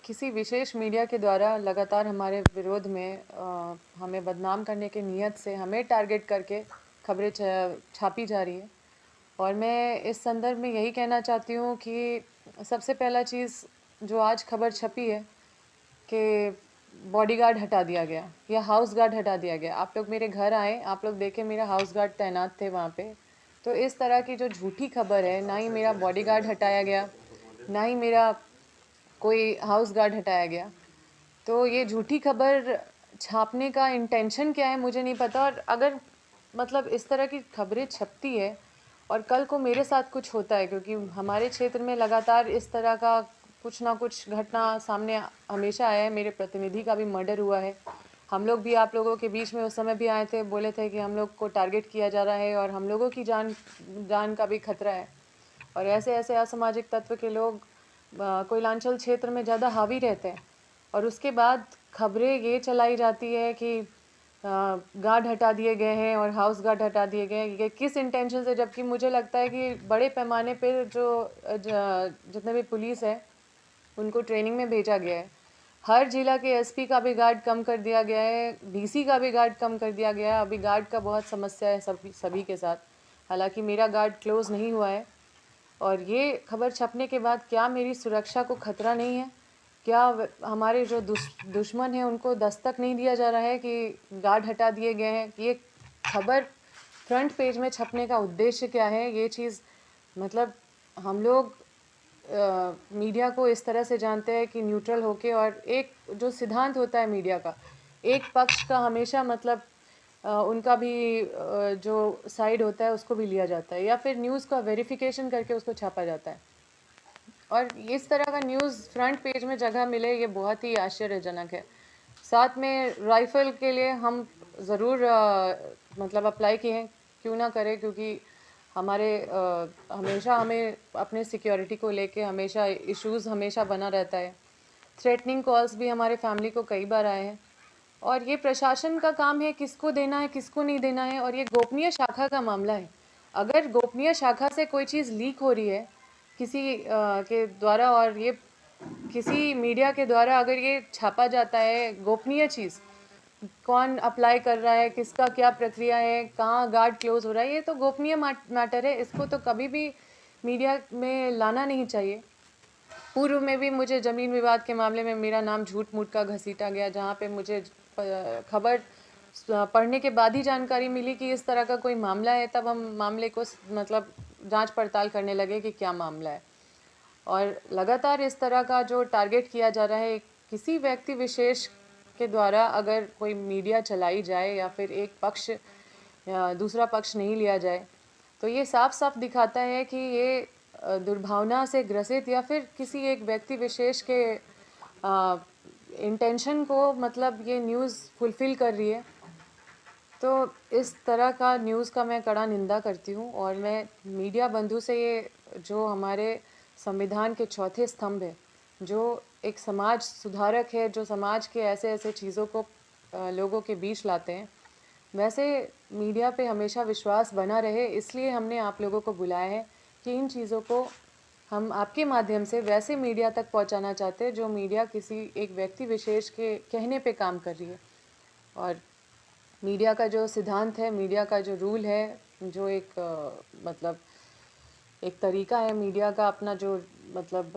किसी विशेष मीडिया के द्वारा लगातार हमारे विरोध में हमें बदनाम करने के नियत से हमें टारगेट करके खबरें छापी जा रही है। और मैं इस संदर्भ में यही कहना चाहती हूँ कि सबसे पहला चीज़ जो आज खबर छपी है कि बॉडीगार्ड हटा दिया गया या हाउस गार्ड हटा दिया गया। आप लोग मेरे घर आए, आप लोग देखें मेरा हाउस गार्ड तैनात थे वहाँ पे। तो इस तरह की जो झूठी खबर है, ना ही मेरा बॉडीगार्ड हटाया गया, ना ही मेरा कोई हाउस गार्ड हटाया गया। तो ये झूठी खबर छापने का इंटेंशन क्या है मुझे नहीं पता। और अगर मतलब इस तरह की खबरें छपती है और कल को मेरे साथ कुछ होता है, क्योंकि हमारे क्षेत्र में लगातार इस तरह का कुछ ना कुछ घटना सामने हमेशा आया है। मेरे प्रतिनिधि का भी मर्डर हुआ है। हम लोग भी आप लोगों के बीच में उस समय भी आए थे, बोले थे कि हम लोग को टारगेट किया जा रहा है और हम लोगों की जान का भी खतरा है। और ऐसे ऐसे असामाजिक तत्व के लोग कोयलांचल क्षेत्र में ज़्यादा हावी रहते हैं। और उसके बाद खबरें ये चलाई जाती है कि गार्ड हटा दिए गए हैं और हाउस गार्ड हटा दिए गए हैं। ये किस इंटेंशन से? जबकि मुझे लगता है कि बड़े पैमाने पर जो जितने भी पुलिस है उनको ट्रेनिंग में भेजा गया है। हर जिला के एसपी का भी गार्ड कम कर दिया गया है, डीसी का भी गार्ड कम कर दिया गया है। अभी गार्ड का बहुत समस्या है सभी के साथ। हालांकि मेरा गार्ड क्लोज नहीं हुआ है। और ये खबर छपने के बाद क्या मेरी सुरक्षा को खतरा नहीं है? क्या हमारे जो दुश्मन हैं उनको दस्तक नहीं दिया जा रहा है कि गार्ड हटा दिए गए हैं? ये खबर फ्रंट पेज में छपने का उद्देश्य क्या है? ये चीज़ मतलब हम लोग मीडिया को इस तरह से जानते हैं कि न्यूट्रल होके, और एक जो सिद्धांत होता है मीडिया का, एक पक्ष का हमेशा मतलब उनका भी जो साइड होता है उसको भी लिया जाता है, या फिर न्यूज़ का वेरिफिकेशन करके उसको छापा जाता है। और इस तरह का न्यूज़ फ्रंट पेज में जगह मिले, ये बहुत ही आश्चर्यजनक है। साथ में राइफ़ल के लिए हम ज़रूर मतलब अप्लाई किए हैं, क्यों ना करें, क्योंकि हमारे हमेशा हमें अपने सिक्योरिटी को लेके हमेशा इश्यूज़ हमेशा बना रहता है। थ्रेटनिंग कॉल्स भी हमारे फैमिली को कई बार आए हैं। और ये प्रशासन का काम है किसको देना है किसको नहीं देना है। और ये गोपनीय शाखा का मामला है। अगर गोपनीय शाखा से कोई चीज़ लीक हो रही है किसी के द्वारा, और ये किसी मीडिया के द्वारा अगर ये छापा जाता है, गोपनीय चीज़, कौन अप्लाई कर रहा है, किसका क्या प्रक्रिया है, कहाँ गार्ड क्लोज हो रहा है, ये तो गोपनीय मैटर है। इसको तो कभी भी मीडिया में लाना नहीं चाहिए। पूर्व में भी मुझे ज़मीन विवाद के मामले में मेरा नाम झूठ मूठ का घसीटा गया, जहाँ पे मुझे खबर पढ़ने के बाद ही जानकारी मिली कि इस तरह का कोई मामला है। तब हम मामले को मतलब जांच पड़ताल करने लगे कि क्या मामला है। और लगातार इस तरह का जो टारगेट किया जा रहा है किसी व्यक्ति विशेष के द्वारा, अगर कोई मीडिया चलाई जाए या फिर एक पक्ष या दूसरा पक्ष नहीं लिया जाए, तो ये साफ साफ दिखाता है कि ये दुर्भावना से ग्रसित या फिर किसी एक व्यक्ति विशेष के इंटेंशन को मतलब ये न्यूज़ फुलफ़िल कर रही है। तो इस तरह का न्यूज़ का मैं कड़ा निंदा करती हूँ। और मैं मीडिया बंधु से ये जो हमारे संविधान के चौथे स्तंभ है, जो एक समाज सुधारक है, जो समाज के ऐसे ऐसे चीज़ों को लोगों के बीच लाते हैं, वैसे मीडिया पे हमेशा विश्वास बना रहे। इसलिए हमने आप लोगों को बुलाया है कि इन चीज़ों को हम आपके माध्यम से वैसे मीडिया तक पहुंचाना चाहते हैं जो मीडिया किसी एक व्यक्ति विशेष के कहने पे काम कर रही है। और मीडिया का जो सिद्धांत है, मीडिया का जो रूल है, जो एक मतलब एक तरीका है मीडिया का अपना, जो मतलब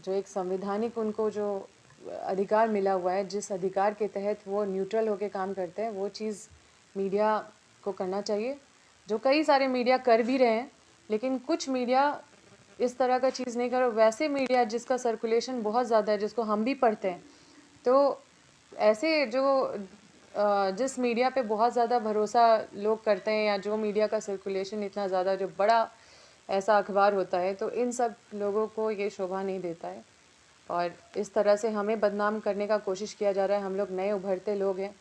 जो एक संवैधानिक उनको जो अधिकार मिला हुआ है, जिस अधिकार के तहत वो न्यूट्रल होकर काम करते हैं, वो चीज़ मीडिया को करना चाहिए, जो कई सारे मीडिया कर भी रहे हैं। लेकिन कुछ मीडिया इस तरह का चीज़ नहीं करो। वैसे मीडिया जिसका सर्कुलेशन बहुत ज़्यादा है, जिसको हम भी पढ़ते हैं, तो ऐसे जो जिस मीडिया पे बहुत ज़्यादा भरोसा लोग करते हैं, या जो मीडिया का सर्कुलेशन इतना ज़्यादा, जो बड़ा ऐसा अखबार होता है, तो इन सब लोगों को ये शोभा नहीं देता है। और इस तरह से हमें बदनाम करने का कोशिश किया जा रहा है। हम लोग नए उभरते लोग हैं।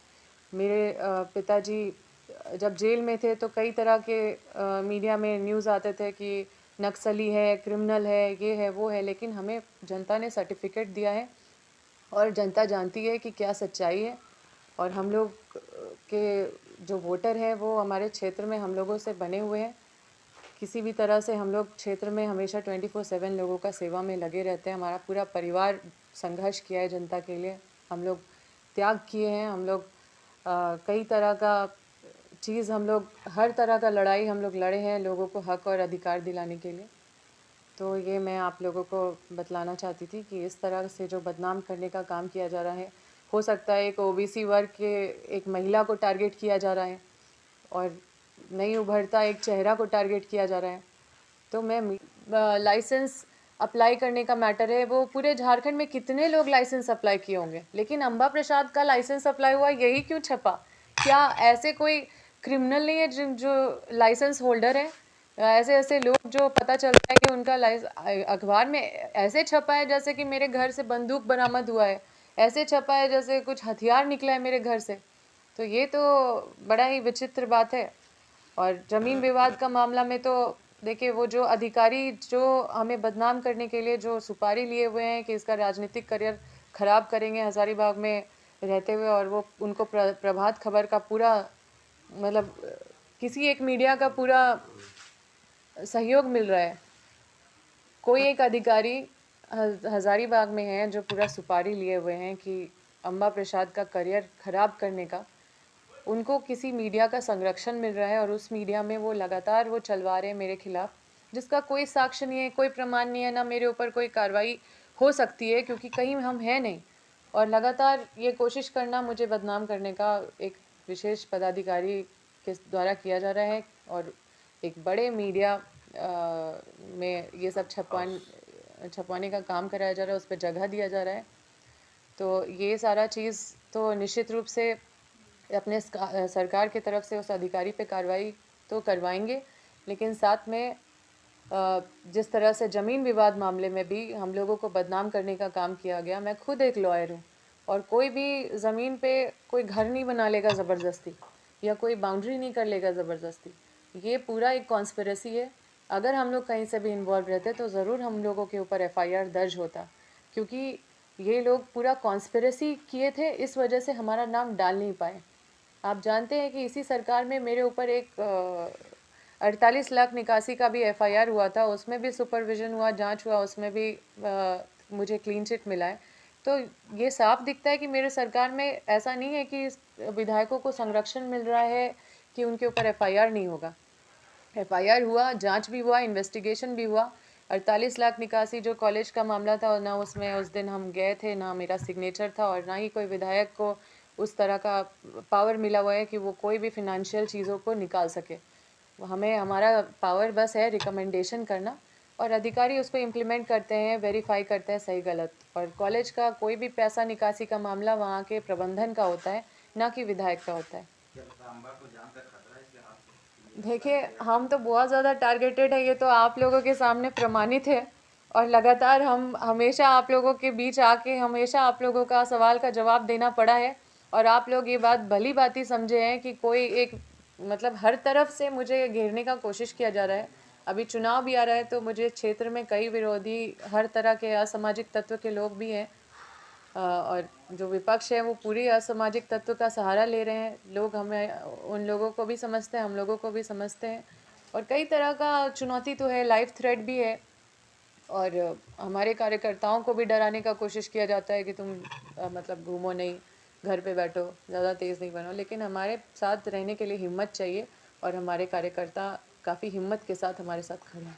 मेरे पिताजी जब जेल में थे तो कई तरह के मीडिया में न्यूज़ आते थे कि नक्सली है, क्रिमिनल है, ये है, वो है। लेकिन हमें जनता ने सर्टिफिकेट दिया है और जनता जानती है कि क्या सच्चाई है। और हम लोग के जो वोटर हैं वो हमारे क्षेत्र में हम लोगों से बने हुए हैं। किसी भी तरह से हम लोग क्षेत्र में हमेशा 24/7 लोगों का सेवा में लगे रहते हैं। हमारा पूरा परिवार संघर्ष किया है जनता के लिए, हम लोग त्याग किए हैं, हम लोग कई तरह का चीज़, हम लोग हर तरह का लड़ाई हम लोग लड़े हैं लोगों को हक और अधिकार दिलाने के लिए। तो ये मैं आप लोगों को बतलाना चाहती थी कि इस तरह से जो बदनाम करने का काम किया जा रहा है, हो सकता है एक ओबीसी वर्ग के एक महिला को टारगेट किया जा रहा है और नहीं उभरता एक चेहरा को टारगेट किया जा रहा है। तो मैं लाइसेंस अप्लाई करने का मैटर है, वो पूरे झारखंड में कितने लोग लाइसेंस अप्लाई किए होंगे, लेकिन अम्बा प्रसाद का लाइसेंस अप्लाई हुआ, यही क्यों छपा? क्या ऐसे कोई क्रिमिनल नहीं है जो लाइसेंस होल्डर है? ऐसे ऐसे लोग जो पता चलता है कि उनका अखबार में ऐसे छपा है जैसे कि मेरे घर से बंदूक बरामद हुआ है, ऐसे छपा है जैसे कुछ हथियार निकला है मेरे घर से। तो ये तो बड़ा ही विचित्र बात है। और ज़मीन विवाद का मामला में तो देखिए, वो जो अधिकारी जो हमें बदनाम करने के लिए जो सुपारी लिए हुए हैं कि इसका राजनीतिक करियर ख़राब करेंगे हज़ारीबाग में रहते हुए, और वो उनको प्रभात खबर का पूरा मतलब किसी एक मीडिया का पूरा सहयोग मिल रहा है। कोई एक अधिकारी हज़ारीबाग में है जो पूरा सुपारी लिए हुए हैं कि अम्बा प्रसाद का करियर ख़राब करने का, उनको किसी मीडिया का संरक्षण मिल रहा है और उस मीडिया में वो लगातार वो चलवा रहे हैं मेरे खिलाफ, जिसका कोई साक्ष्य नहीं है, कोई प्रमाण नहीं है, ना मेरे ऊपर कोई कार्रवाई हो सकती है क्योंकि कहीं हम हैं नहीं। और लगातार ये कोशिश करना मुझे बदनाम करने का एक विशेष पदाधिकारी के द्वारा किया जा रहा है और एक बड़े मीडिया में ये सब छपवाने का काम कराया जा रहा है, उस पर जगह दिया जा रहा है। तो ये सारा चीज़ तो निश्चित रूप से अपने सरकार की तरफ से उस अधिकारी पे कार्रवाई तो करवाएंगे, लेकिन साथ में जिस तरह से ज़मीन विवाद मामले में भी हम लोगों को बदनाम करने का काम किया गया। मैं खुद एक लॉयर हूँ और कोई भी ज़मीन पे कोई घर नहीं बना लेगा ज़बरदस्ती, या कोई बाउंड्री नहीं कर लेगा ज़बरदस्ती। ये पूरा एक कॉन्स्पिरेसी है। अगर हम लोग कहीं से भी इन्वॉल्व रहते तो ज़रूर हम लोगों के ऊपर FIR दर्ज होता, क्योंकि ये लोग पूरा कॉन्स्पिरेसी किए थे, इस वजह से हमारा नाम डाल नहीं पाए। आप जानते हैं कि इसी सरकार में मेरे ऊपर एक 48 लाख निकासी का भी FIR हुआ था, उसमें भी सुपरविज़न हुआ, जांच हुआ, उसमें भी मुझे क्लीन चिट मिला है। तो ये साफ दिखता है कि मेरे सरकार में ऐसा नहीं है कि विधायकों को संरक्षण मिल रहा है कि उनके ऊपर FIR नहीं होगा। FIR हुआ, जांच भी हुआ, इन्वेस्टिगेशन भी हुआ। 48 लाख निकासी जो कॉलेज का मामला था, ना उसमें उस दिन हम गए थे, ना मेरा सिग्नेचर था, और ना ही कोई विधायक को उस तरह का पावर मिला हुआ है कि वो कोई भी फिनंशियल चीज़ों को निकाल सके। हमें हमारा पावर बस है रिकमेंडेशन करना, और अधिकारी उसको इम्प्लीमेंट करते हैं, वेरीफाई करते हैं सही गलत। और कॉलेज का कोई भी पैसा निकासी का मामला वहाँ के प्रबंधन का होता है, ना कि विधायक का होता है। देखिए, हम तो बहुत ज़्यादा टारगेटेड है, ये तो आप लोगों के सामने प्रमाणित है। और लगातार हम हमेशा आप लोगों के बीच आके हमेशा आप लोगों का सवाल का जवाब देना पड़ा है, और आप लोग ये बात भली भांति समझे हैं कि कोई एक मतलब हर तरफ से मुझे घेरने का कोशिश किया जा रहा है। अभी चुनाव भी आ रहा है, तो मुझे क्षेत्र में कई विरोधी हर तरह के असामाजिक तत्व के लोग भी हैं, और जो विपक्ष है वो पूरी असामाजिक तत्व का सहारा ले रहे हैं। लोग हमें उन लोगों को भी समझते हैं, हम लोगों को भी समझते हैं, और कई तरह का चुनौती तो है, लाइफ थ्रेट भी है। और हमारे कार्यकर्ताओं को भी डराने का कोशिश किया जाता है कि तुम मतलब घूमो नहीं, घर पे बैठो, ज़्यादा तेज़ नहीं बनो। लेकिन हमारे साथ रहने के लिए हिम्मत चाहिए, और हमारे कार्यकर्ता काफ़ी हिम्मत के साथ हमारे साथ खड़े हैं।